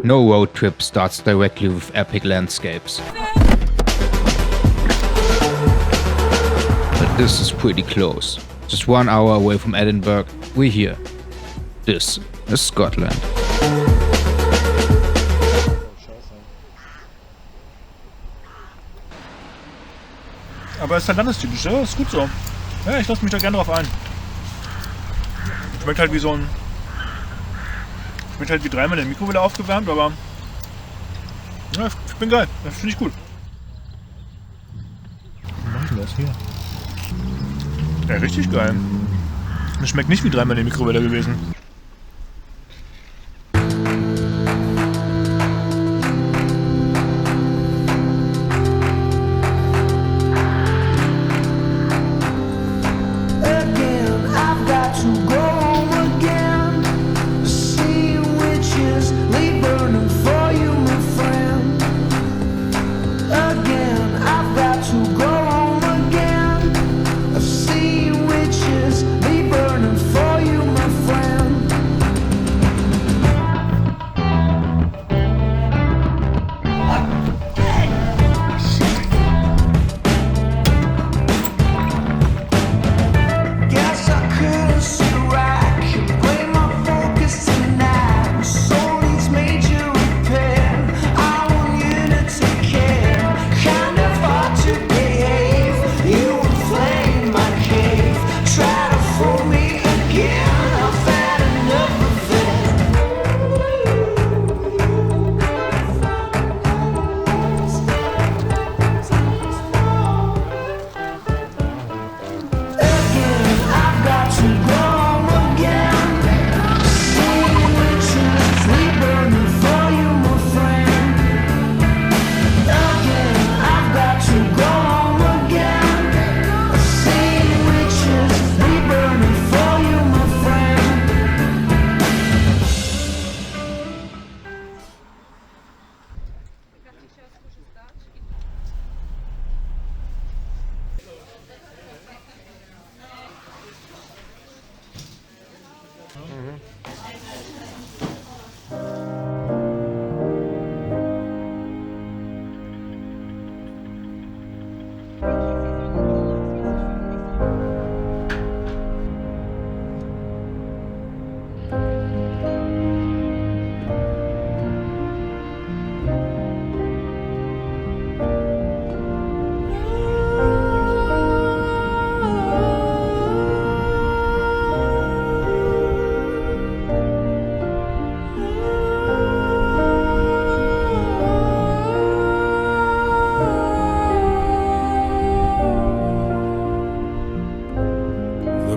No road trip starts directly with epic landscapes. But this is pretty close. Just 1 hour away from Edinburgh, we're here. This is Scotland. Aber es ist halt landestypisch, ja, ist gut so. Ja, ich lasse mich da gerne drauf ein. Schmeckt halt wie so ein... Schmeckt halt wie dreimal in der Mikrowelle aufgewärmt, aber... Ja, ich bin geil. Das finde ich gut. Was machen wir das hier? Ja, richtig geil. Das schmeckt nicht wie dreimal in der Mikrowelle gewesen.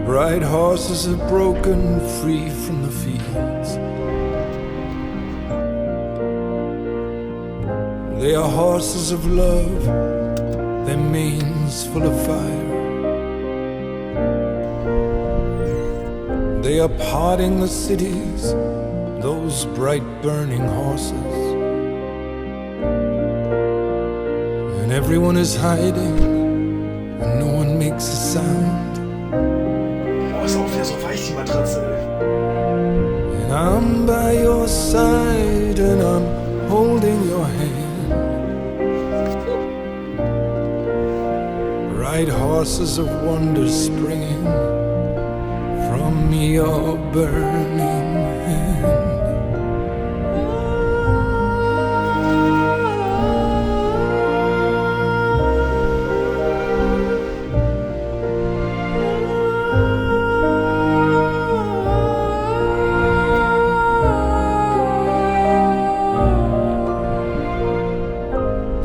Bright horses are broken free from the fields. They are horses of love, their manes full of fire. They are parting the cities, those bright burning horses. And everyone is hiding, and no one makes a sound. Ist auch wieder so weich, die Matratze. And I'm by your side and I'm holding your hand. Bright horses of wonder springing from your burning hand.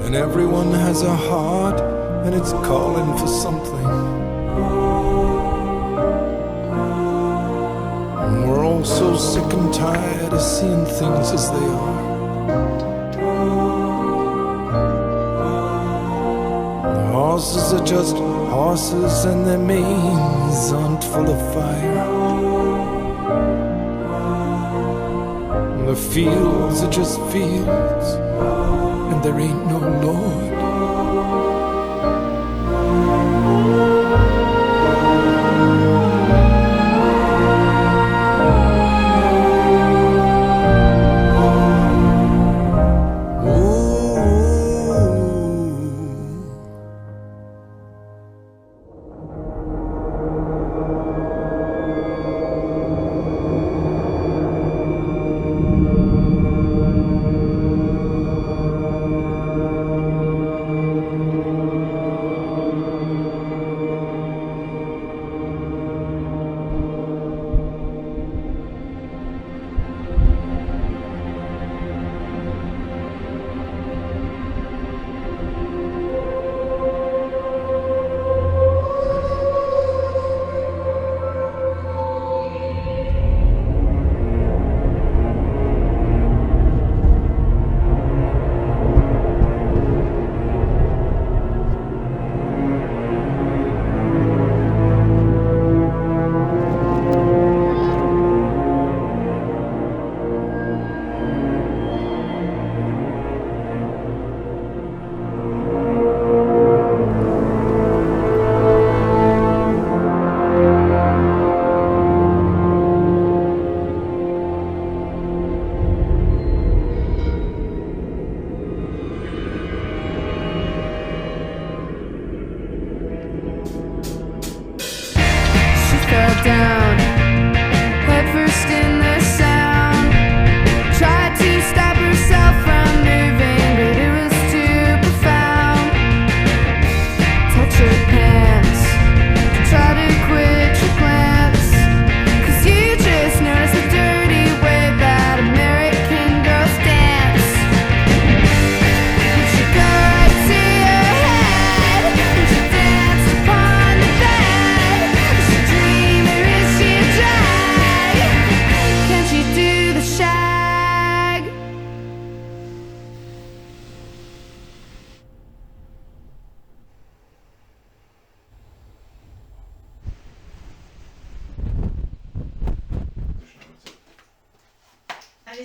And everyone has a heart and it's calling for something. And we're all so sick and tired of seeing things as they are. The horses are just horses and their manes aren't full of fire. And the fields are just fields and there ain't no Lord.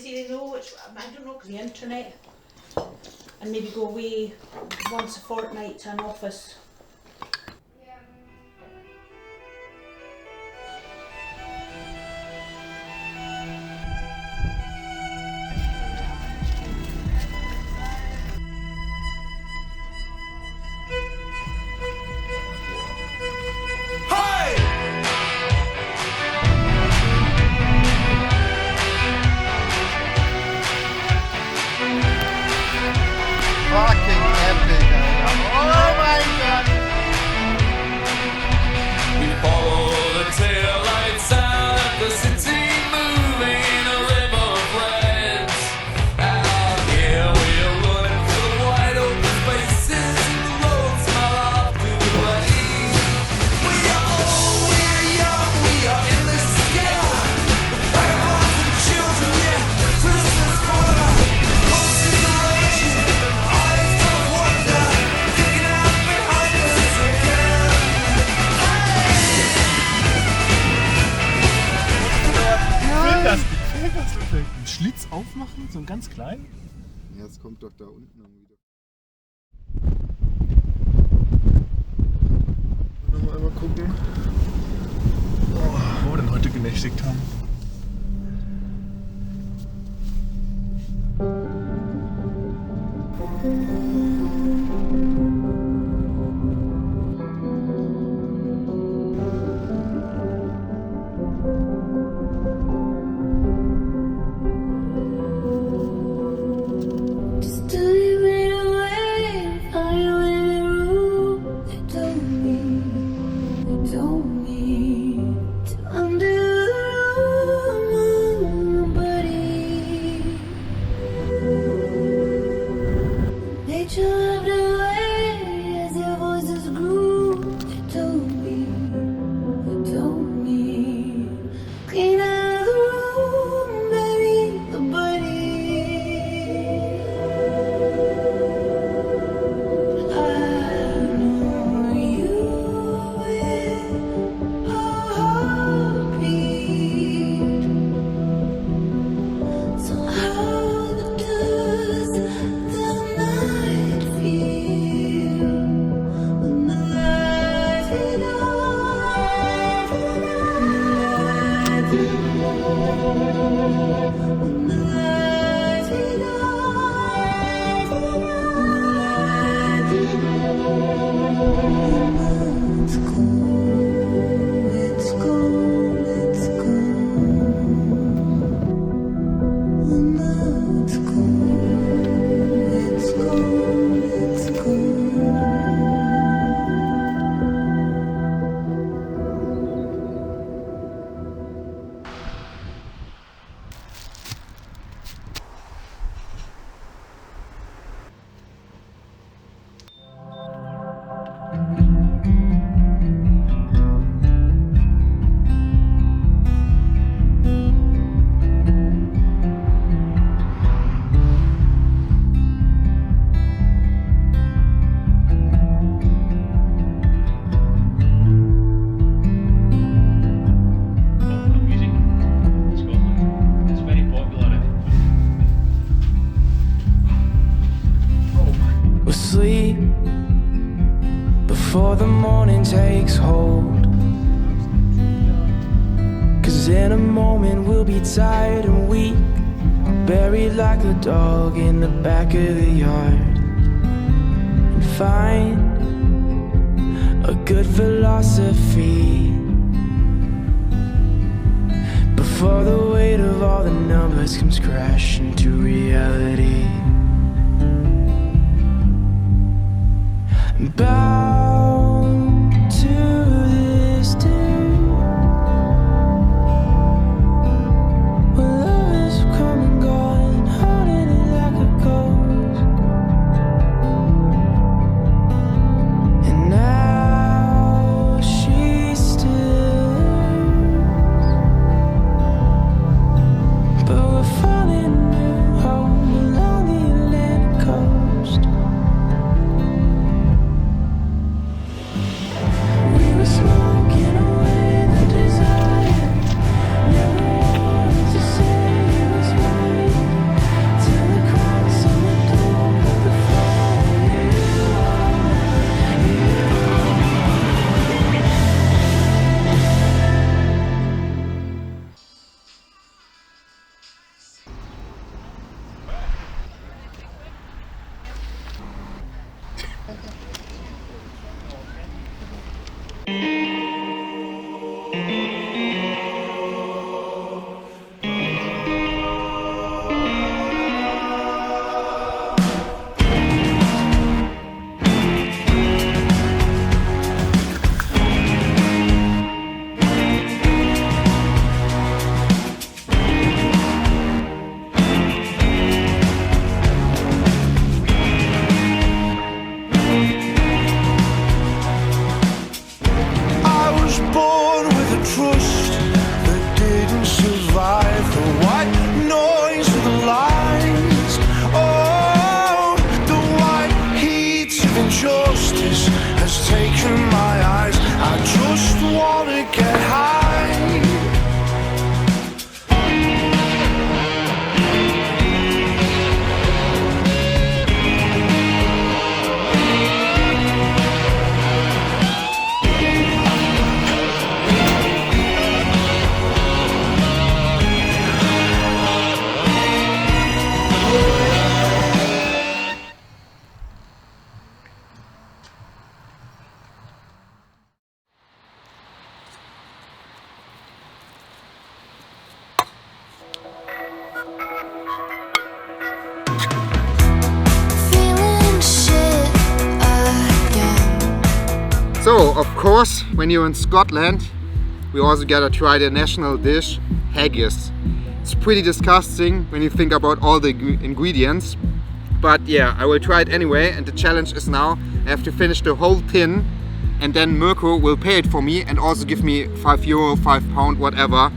easy to know which, I don't know, the internet, and maybe go away once a fortnight to an office. Fucking epic, Alter. Oh mein Gott! We follow the taillights out of the city, moving a river of reds. Out here we're running through the wide open spaces, and the roads smell after the rain. We are old, we are young, we are in the sky. Vagabonds and children, yeah, prisoners corner. Consideration and eyes of wonder, kicking out behind us again. Film das bitte. Einen Schlitz aufmachen, so einen ganz kleinen. Ja, es kommt doch da unten dann wieder. Nochmal einmal gucken. Wo wir denn heute genächtigt haben. Just to leave it away, find you in a room. They told me to undo the room, nobody. Nature left away as their voices grew. They told me, clean out the room, bury the body. I know you with a heartbeat. So how does the night feel when the lights fade off? When the lights fade off. When the lights fade off. It's cold, it's cold, it's cold. It's cold, it's cold, it's cold. Music in Scotland. It's very popular. We'll sleep before the morning takes hold. 'Cause in a moment we'll be tired and weak, buried like a dog in the back of the yard, and find a good philosophy before the weight of all the numbers comes crashing to reality. Bound to this day, when love has come and gone, haunting it like a ghost. And now she still is, but we're falling new. So, of course, when you're in Scotland, we also gotta try the national dish, haggis. It's pretty disgusting when you think about all the ingredients. But yeah, I will try it anyway, and the challenge is now I have to finish the whole tin, and then Mirko will pay it for me and also give me €5, £5, whatever.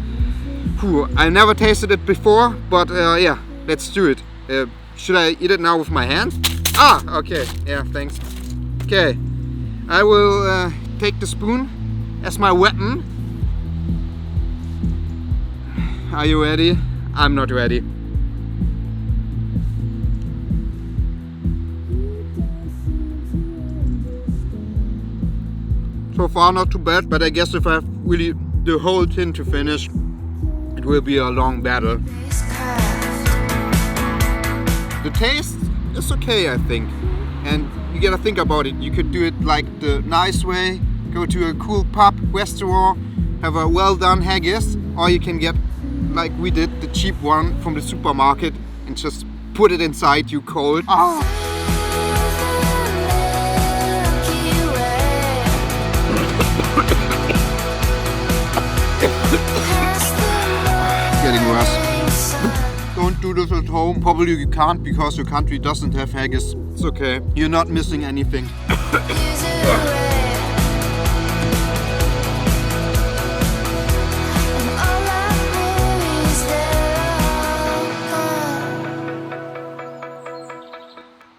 Whew, I never tasted it before, but yeah, let's do it. Should I eat it now with my hands? Ah, okay, yeah, thanks. Okay, I will take the spoon as my weapon. Are you ready? I'm not ready. So far not too bad, but I guess if I have really the whole tin to finish, it will be a long battle. The taste is okay, I think. And you gotta think about it. You could do it like the nice way, go to a cool pub, restaurant, have a well done haggis, or you can get, like we did, the cheap one from the supermarket and just put it inside you cold. Ah. Getting worse. Don't do this at home. Probably you can't because your country doesn't have haggis. It's okay. You're not missing anything.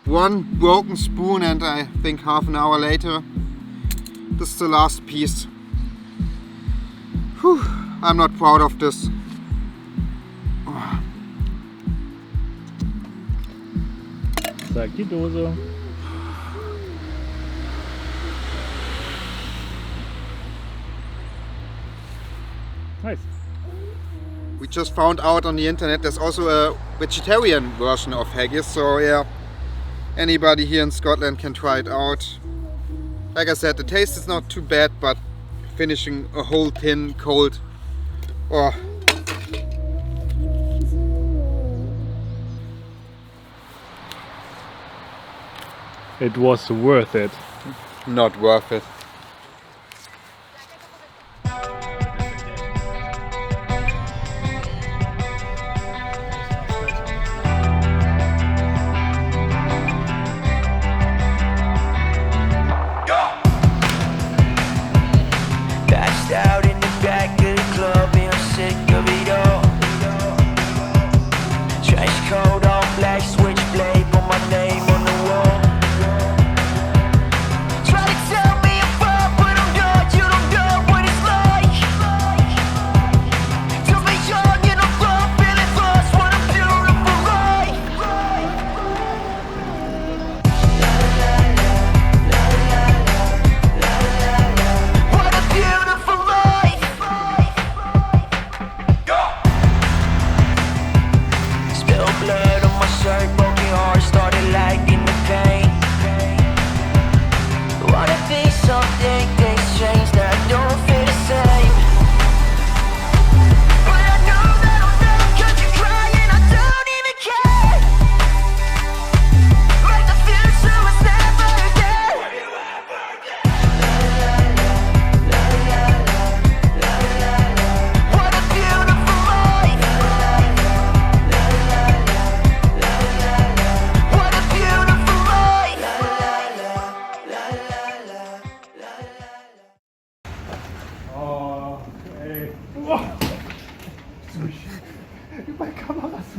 One broken spoon, and I think half an hour later, this is the last piece. Whew, I'm not proud of this. Sag die Dose. Nice. We just found out on the internet there's also a vegetarian version of haggis, so yeah, anybody here in Scotland can try it out. Like I said, the taste is not too bad, but finishing a whole tin cold, oh. It was worth it. Not worth it. Passed out in the back of the club, being sick of it all. Trench coat on black, switchblade, put my name on the wall. Try to tell me I'm fine, but I'm not. You don't know what it's like to be young and I'm wrong, feeling lost. What a beautiful life. What a beautiful life. Spilled blood on my shirt, broken heart, started liking the pain. Wanna be something, things change that don't feel the same. But I know that I'll never catch you crying, I don't even care. Like the future was never there. What a beautiful life. What a beautiful life. Oh, ey. Wow. Über Kameras.